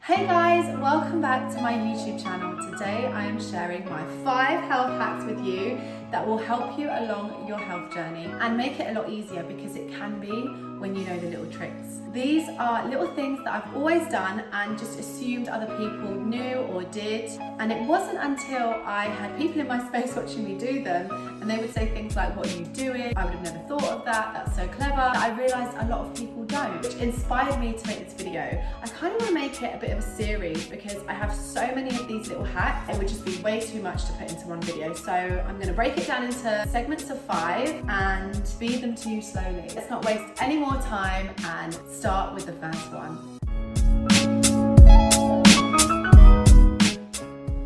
Hey guys, welcome back to my YouTube channel. Today I am sharing my 5 health hacks with you that will help you along your health journey and make it a lot easier because it can be when you know the little tricks. These are little things that I've always done and just assumed other people knew or did, and it wasn't until I had people in my space watching me do them and they would say things like, "What are you doing? I would have never thought of that, that's so clever." I realised a lot of people don't, which inspired me to make this video. I kind of want to make it a bit of a series because I have so many of these little hacks, it would just be way too much to put into one video. So I'm going to break it down into segments of 5 and feed them to you slowly. Let's not waste any more time and start with the first one.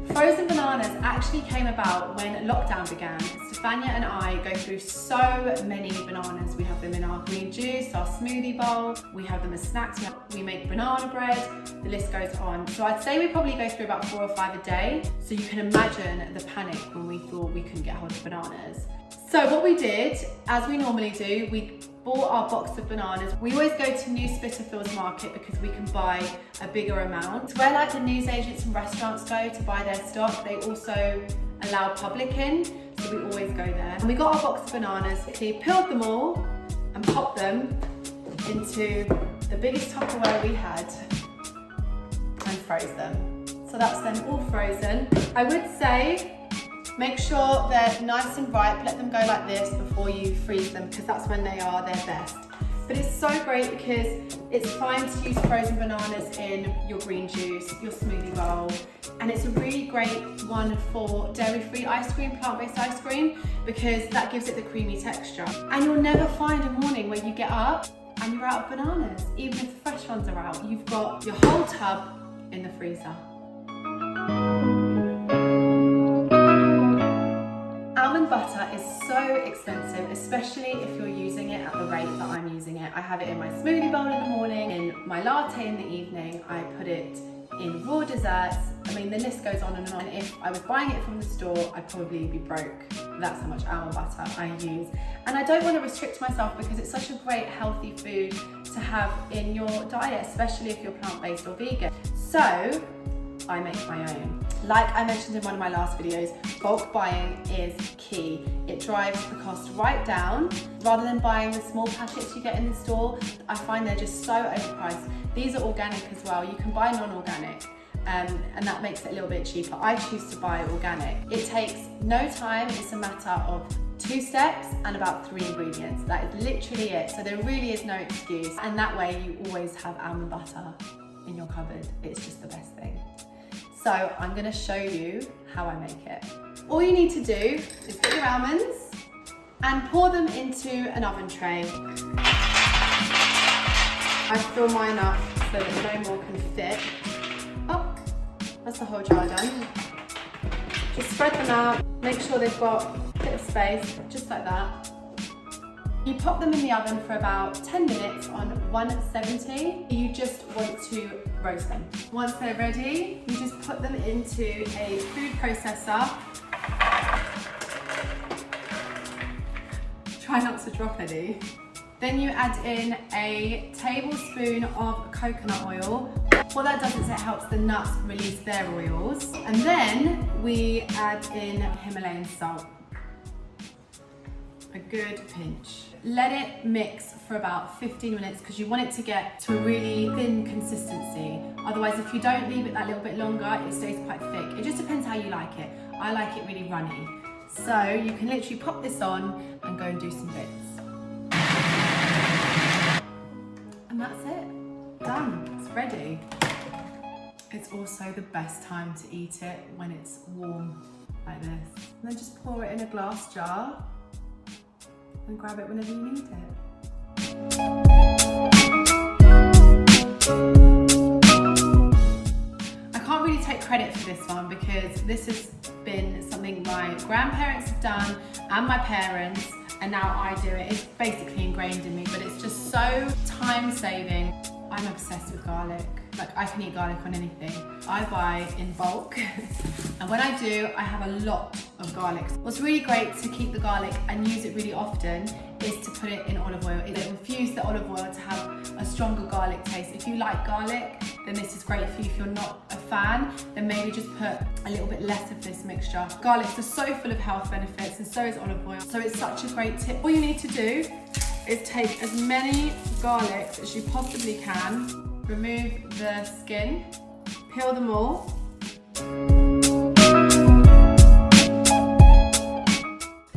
Frozen bananas actually came about when lockdown began. Stefania and I go through so many bananas. We have them in our green juice, our smoothie bowl, we have them as snacks, we make banana bread, the list goes on. So I'd say we probably go through about 4 or 5 a day. So you can imagine the panic when we thought we couldn't get hold of bananas. So what we did, as we normally do, we bought our box of bananas. We always go to New Spitalfields Market because we can buy a bigger amount. It's where like the newsagents and restaurants go to buy their stock. They also allow public in, so we always go there. And we got our box of bananas, we peeled them all and popped them into the biggest Tupperware we had and froze them. So that's them all frozen. I would say make sure they're nice and ripe, let them go like this before you freeze them because that's when they are their best. But it's so great because it's fine to use frozen bananas in your green juice, your smoothie bowl, and it's a really great one for dairy-free ice cream, plant-based ice cream, because that gives it the creamy texture. And you'll never find a morning where you get up and you're out of bananas. Even if the fresh ones are out, you've got your whole tub in the freezer. Almond butter is so expensive, especially if you're using it at the rate that I'm using it. I have it in my smoothie bowl in the morning, in my latte in the evening, I put it in raw desserts. I mean, the list goes on and on. And if I was buying it from the store, I'd probably be broke. That's how much almond butter I use. And I don't want to restrict myself because it's such a great healthy food to have in your diet, especially if you're plant-based or vegan. So I make my own. Like I mentioned in one of my last videos, bulk buying is key. It drives the cost right down. Rather than buying the small packets you get in the store, I find they're just so overpriced. These are organic as well. You can buy non-organic, and that makes it a little bit cheaper. I choose to buy organic. It takes no time. It's a matter of 2 steps and about 3 ingredients. That is literally it. So there really is no excuse. And that way you always have almond butter in your cupboard. It's just the best thing. So I'm going to show you how I make it. All you need to do is get your almonds and pour them into an oven tray. I fill mine up so that no more can fit. Oh, that's the whole jar done. Just spread them out, make sure they've got a bit of space, just like that. You pop them in the oven for about 10 minutes on 170. You just want to roast them. Once they're ready, you just put them into a food processor. Try not to drop any. Then you add in a tablespoon of coconut oil. What that does is it helps the nuts release their oils. And then we add in Himalayan salt. A good pinch. Let it mix for about 15 minutes because you want it to get to a really thin consistency. Otherwise, if you don't leave it that little bit longer, it stays quite thick. It just depends how you like it. I like it really runny. So you can literally pop this on and go and do some bits. And that's it. Done. It's ready. It's also the best time to eat it when it's warm like this. And then just pour it in a glass jar and grab it whenever you need it. I can't really take credit for this one because this has been something my grandparents have done and my parents, and now I do it. It's basically ingrained in me, but it's just so time saving. I'm obsessed with garlic. Like, I can eat garlic on anything. I buy in bulk, and when I do, I have a lot of garlic. What's really great to keep the garlic and use it really often is to put it in olive oil. It infuse the olive oil to have a stronger garlic taste. If you like garlic, then this is great for you. If you're not a fan, then maybe just put a little bit less of this mixture. Garlics are so full of health benefits, and so is olive oil. So it's such a great tip. All you need to do is take as many garlics as you possibly can, remove the skin, peel them all,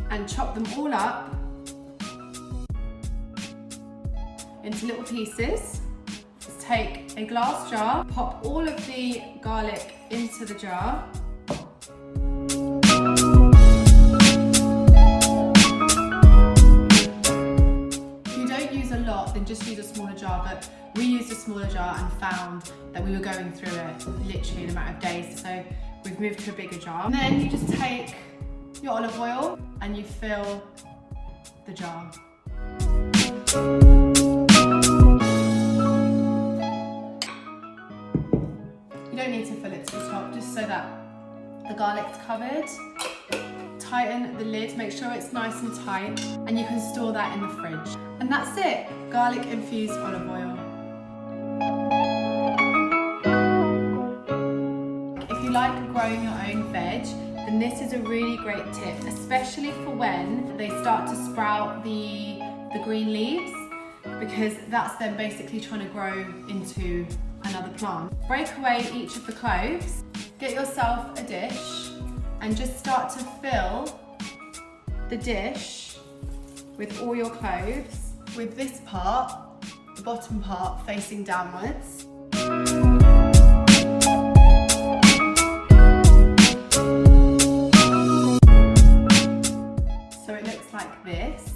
and chop them all up into little pieces. Just take a glass jar, pop all of the garlic into the jar. Then just use a smaller jar, but we used a smaller jar and found that we were going through it literally in a matter of days, so we've moved to a bigger jar. And then you just take your olive oil and you fill the jar. You don't need to fill it to the top, just so that the garlic's covered. Tighten the lid, make sure it's nice and tight, and you can store that in the fridge. And that's it, garlic infused olive oil. If you like growing your own veg, then this is a really great tip, especially for when they start to sprout the green leaves, because that's them basically trying to grow into another plant. Break away each of the cloves, get yourself a dish, and just start to fill the dish with all your cloves, with this part, the bottom part, facing downwards. So it looks like this.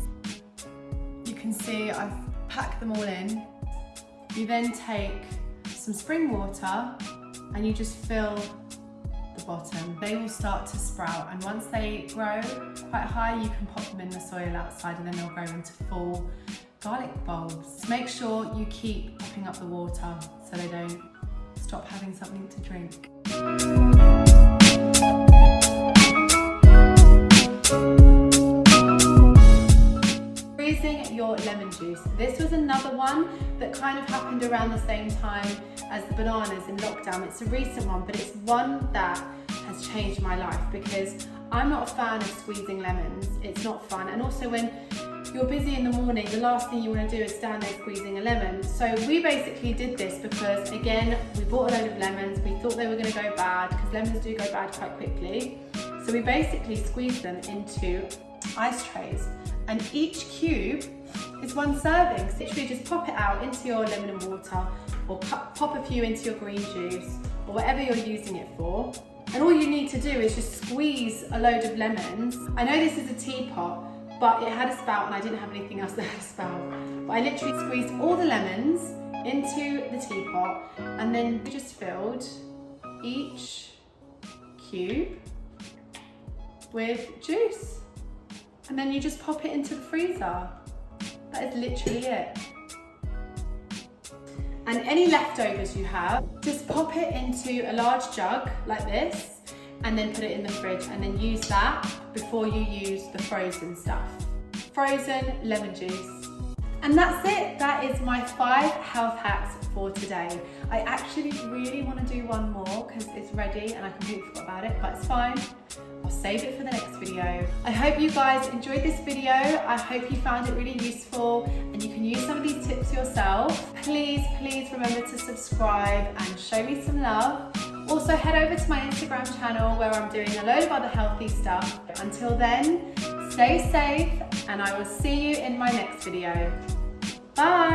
You can see I've packed them all in. You then take some spring water and you just fill the bottom. They will start to sprout, and once they grow quite high, you can pop them in the soil outside, and then they'll grow into full garlic bulbs. Make sure you keep topping up the water so they don't stop having something to drink. Freezing your lemon juice. This was another one that kind of happened around the same time as the bananas in lockdown. It's a recent one, but it's one that has changed my life, because I'm not a fan of squeezing lemons. It's not fun, and also when you're busy in the morning, the last thing you want to do is stand there squeezing a lemon. So we basically did this because, again, we bought a load of lemons. We thought they were going to go bad, because lemons do go bad quite quickly. So we basically squeezed them into ice trays, and each cube is one serving. So literally just pop it out into your lemon and water, or pop a few into your green juice, or whatever you're using it for. And all you need to do is just squeeze a load of lemons. I know this is a teapot, but it had a spout and I didn't have anything else that had a spout. But I literally squeezed all the lemons into the teapot, and then we just filled each cube with juice. And then you just pop it into the freezer. That is literally it. And any leftovers you have, just pop it into a large jug like this, and then put it in the fridge, and then use that before you use the frozen stuff. Frozen lemon juice. And that's it. That is my 5 health hacks for today. I actually really want to do one more because it's ready and I completely forgot about it, but it's fine. I'll save it for the next video. I hope you guys enjoyed this video. I hope you found it really useful and you can use some of these tips yourself. Please remember to subscribe and show me some love. Also head over to my Instagram channel where I'm doing a load of other healthy stuff. Until then, stay safe and I will see you in my next video. Bye!